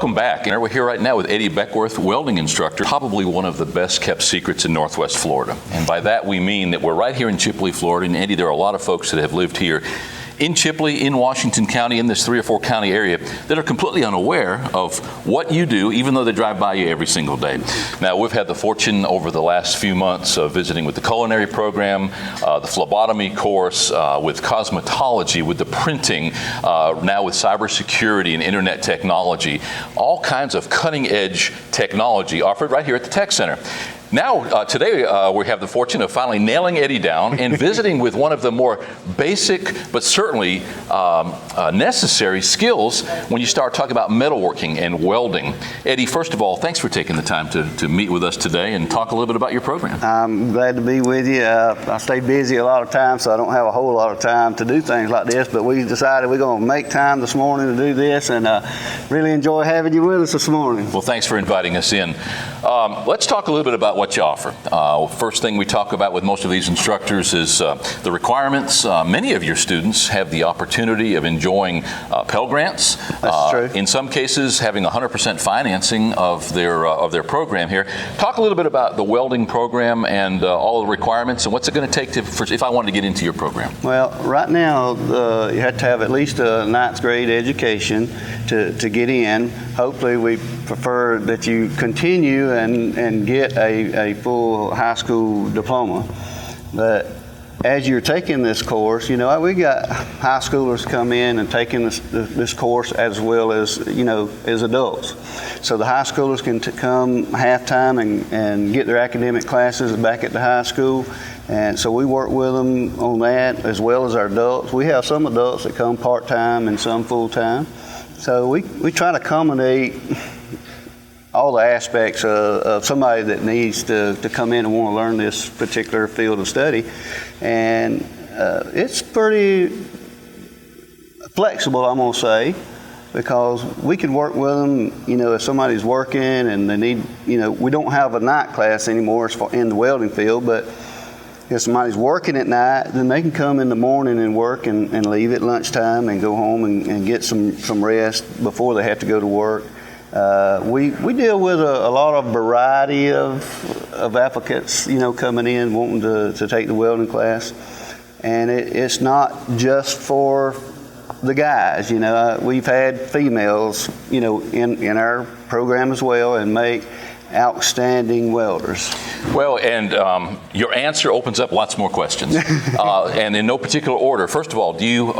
Welcome back. We're here right now with Eddie Beckworth, welding instructor, probably one of the best kept secrets in Northwest Florida. And by that we mean that we're right here in Chipley, Florida. And Eddie, there are a lot of folks that have lived here in Chipley, in Washington County, in this 3 or 4 county area that are completely unaware of what you do, even though they drive by you every single day. Now, we've had the fortune over the last few months of visiting with the culinary program, the phlebotomy course, with cosmetology, with the printing, now with cybersecurity and internet technology, all kinds of cutting edge technology offered right here at the Tech Center. Now, today we have the fortune of finally nailing Eddie down and visiting with one of the more basic but certainly necessary skills when you start talking about metalworking and welding. Eddie, first of all, thanks for taking the time to meet with us today and talk a little bit about your program. I'm glad to be with you. I stay busy a lot of times, so I don't have a whole lot of time to do things like this, but we decided we're going to make time this morning to do this, and really enjoy having you with us this morning. Well, thanks for inviting us in. Let's talk a little bit about what you offer. First thing we talk about with most of these instructors is the requirements. Many of your students have the opportunity of enjoying Pell Grants. That's true. In some cases, having 100% financing of their program here. Talk a little bit about the welding program and all the requirements and what's it going to take if I wanted to get into your program. Well, right now you have to have at least a 9th grade education to get in. Hopefully, we prefer that you continue and get a full high school diploma. But as you're taking this course, you know, we got high schoolers come in and taking this course as well as, you know, as adults. So the high schoolers can come halftime and get their academic classes back at the high school. And so we work with them on that as well as our adults. We have some adults that come part-time and some full-time. So we try to accommodate all the aspects of somebody that needs to come in and want to learn this particular field of study. And it's pretty flexible, I'm going to say, because we can work with them, you know, if somebody's working and they need, you know, we don't have a night class anymore in the welding field, but if somebody's working at night, then they can come in the morning and work and leave at lunchtime and go home and get some rest before they have to go to work. We deal with a lot of variety of applicants, you know, coming in wanting to take the welding class, and it's not just for the guys. You know, we've had females, you know, in our program as well, and make outstanding welders. Well, and your answer opens up lots more questions, and in no particular order. First of all, do you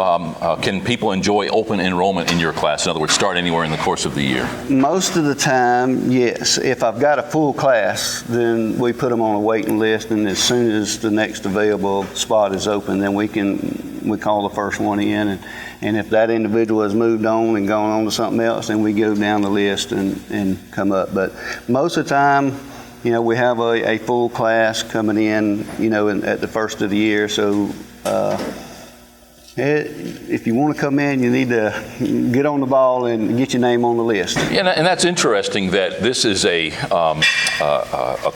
can people enjoy open enrollment in your class? In other words, start anywhere in the course of the year? Most of the time, yes. If I've got a full class, then we put them on a waiting list, and as soon as the next available spot is open, then we call the first one in, and if that individual has moved on and gone on to something else, then we go down the list and come up. But most of the time, you know, we have a full class coming in, you know, at the first of the year. So if you want to come in, you need to get on the ball and get your name on the list. Yeah, and that's interesting that this is a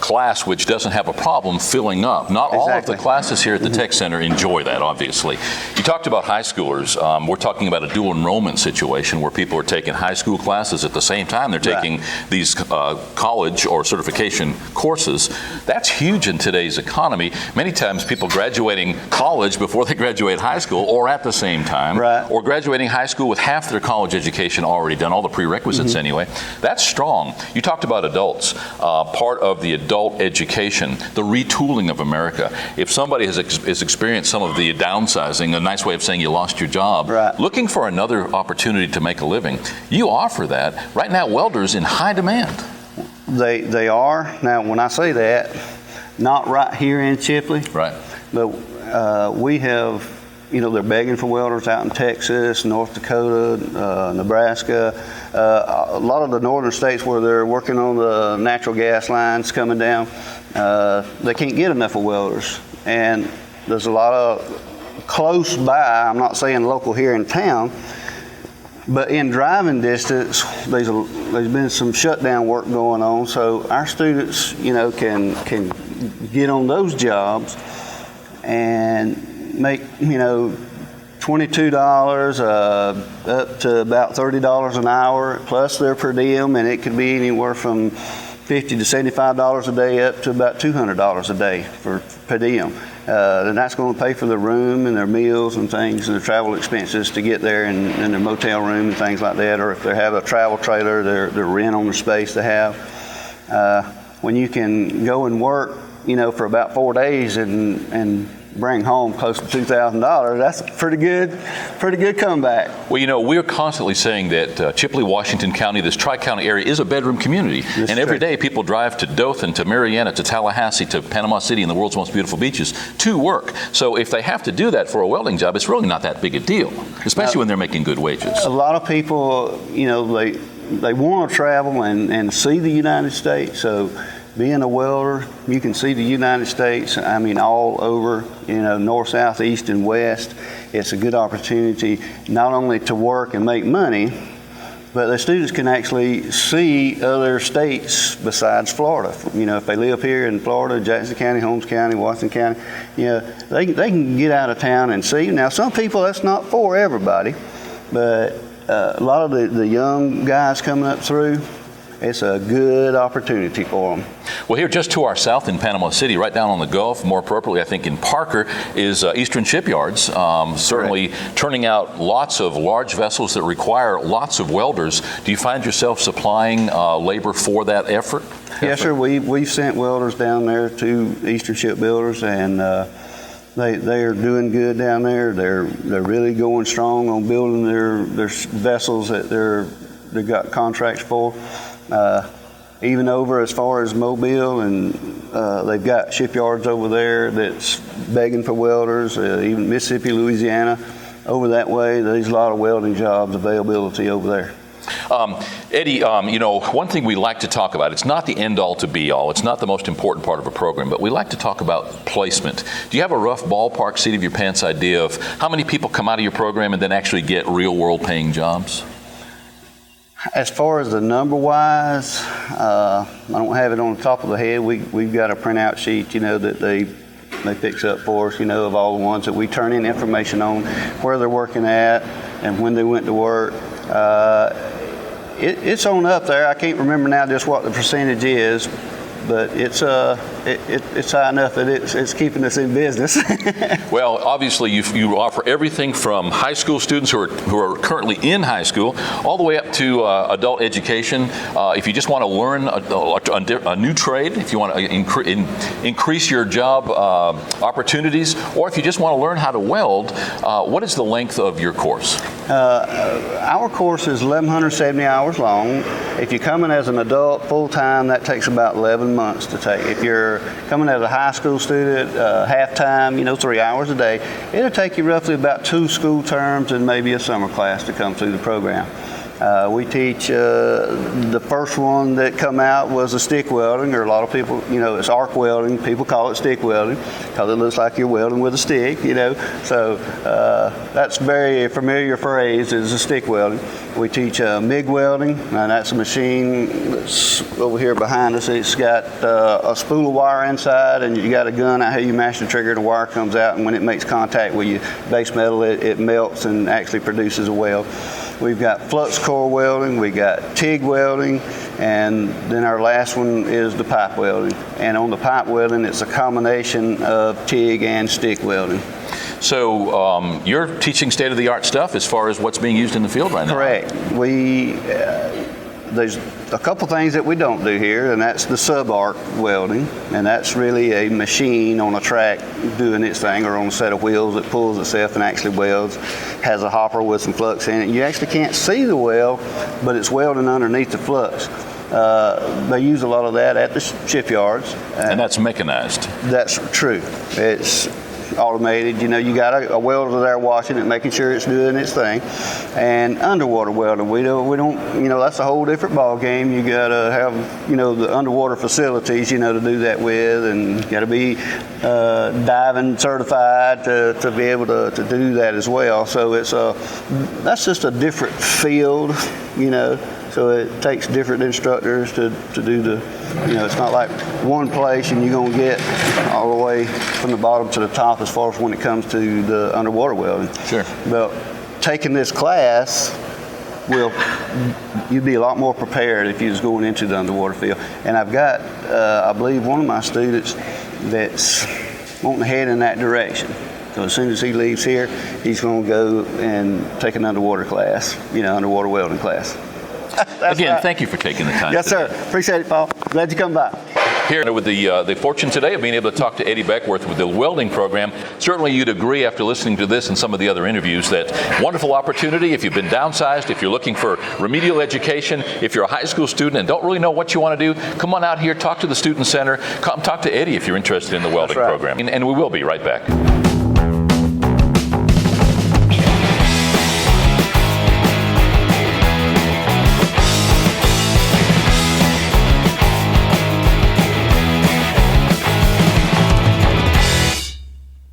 class which doesn't have a problem filling up. Not all of the classes here at the Tech Center enjoy that, obviously. You talked about high schoolers. We're talking about a dual enrollment situation where people are taking high school classes at the same time they're taking these college or certification courses. That's huge in today's economy. Many times people graduating college before they graduate high school or at the same time, or graduating high school with half their college education already done, all the prerequisites anyway. That's strong. You talked about adults. Part of the adult education, the retooling of America. If somebody has experienced some of the downsizing, a nice way of saying you lost your job, looking for another opportunity to make a living, you offer that. Right now, welders in high demand. They are. Now, when I say that, not right here in Chipley, but we have, you know, they're begging for welders out in Texas, North Dakota, Nebraska, a lot of the northern states where they're working on the natural gas lines coming down. They can't get enough of welders. And there's a lot of close by, I'm not saying local here in town, but in driving distance, there's been some shutdown work going on. So our students, you know, can get on those jobs and make, you know, $22 up to about $30 an hour, plus their per diem, and it could be anywhere from $50 to $75 a day up to about $200 a day for per diem. And that's going to pay for their room and their meals and things and their travel expenses to get there and their motel room and things like that. Or if they have a travel trailer, their rent on the space they have. When you can go and work, for about 4 days and bring home close to $2,000, that's a pretty good comeback. Well, we're constantly saying that Chipley, Washington County, this Tri-County area is a bedroom community. And every day people drive to Dothan, to Marietta, to Tallahassee, to Panama City and the world's most beautiful beaches to work. So if they have to do that for a welding job, it's really not that big a deal, especially when they're making good wages. A lot of people, they want to travel and see the United States. So being a welder, you can see the United States, all over, north, south, east, and west. It's a good opportunity not only to work and make money, but the students can actually see other states besides Florida. If they live here in Florida, Jackson County, Holmes County, Washington County, they can get out of town and see. Now, some people, that's not for everybody, but a lot of the young guys coming up through, it's a good opportunity for them. Well, here just to our south in Panama City, right down on the Gulf, more appropriately I think in Parker, is Eastern Shipyards, certainly turning out lots of large vessels that require lots of welders. Do you find yourself supplying labor for that effort? Yes, sir. We've sent welders down there to Eastern Shipbuilders, and they're doing good down there. They're really going strong on building their vessels that they've got contracts for. Even over as far as Mobile, and they've got shipyards over there that's begging for welders, even Mississippi, Louisiana, over that way. There's a lot of welding jobs availability over there. Eddie, one thing we like to talk about, it's not the end-all to be-all, it's not the most important part of a program, but we like to talk about placement. Do you have a rough ballpark seat of your pants idea of how many people come out of your program and then actually get real-world paying jobs? As far as the number-wise, I don't have it on the top of the head. We've got a printout sheet, that they fix up for us, of all the ones that we turn in information on, where they're working at and when they went to work. It's on up there. I can't remember now just what the percentage is, but it's high enough that it's keeping us in business. Well, obviously you offer everything from high school students who are currently in high school all the way up to adult education. If you just want to learn a new trade, if you want to increase your job opportunities, or if you just want to learn how to weld, what is the length of your course? Our course is 1,170 hours long. If you're coming as an adult full-time, that takes about 11 months to take. If you're coming as a high school student, half-time, 3 hours a day, it'll take you roughly about 2 school terms and maybe a summer class to come through the program. We teach, the first one that come out was a stick welding, or a lot of people, it's arc welding. People call it stick welding because it looks like you're welding with a stick, So that's very familiar phrase, is a stick welding. We teach MIG welding, and that's a machine that's over here behind us. It's got a spool of wire inside, and you got a gun out here. You mash the trigger, and the wire comes out, and when it makes contact with your base metal, it melts and actually produces a weld. We've got flux core welding, we got TIG welding, and then our last one is the pipe welding. And on the pipe welding, it's a combination of TIG and stick welding. So you're teaching state-of-the-art stuff as far as what's being used in the field right now? Correct. There's a couple things that we don't do here, and that's the sub-arc welding, and that's really a machine on a track doing its thing, or on a set of wheels that pulls itself and actually welds. Has a hopper with some flux in it. You actually can't see the weld, but it's welding underneath the flux. They use a lot of that at the shipyards. And that's mechanized. That's true. It's automated. You got a welder there watching it, making sure it's doing its thing. And underwater welding, we don't, that's a whole different ball game. You got to have, the underwater facilities, to do that with, and got to be diving certified to be able to do that as well. So that's just a different field, So it takes different instructors to do the, it's not like one place and you're going to get all the way from the bottom to the top as far as when it comes to the underwater welding. Sure. But taking this class, you'd be a lot more prepared if you was going into the underwater field. And I've got, I believe, one of my students that's wanting to head in that direction. So as soon as he leaves here, he's going to go and take an underwater class, underwater welding class. Again, right. Thank you for taking the time. Yes, sir. Appreciate it, Paul. Glad you come by. Here with the fortune today of being able to talk to Eddie Beckworth with the welding program. Certainly you'd agree after listening to this and some of the other interviews that wonderful opportunity if you've been downsized, if you're looking for remedial education, if you're a high school student and don't really know what you want to do, come on out here, talk to the Student Center, come talk to Eddie if you're interested in the welding program. And we will be right back.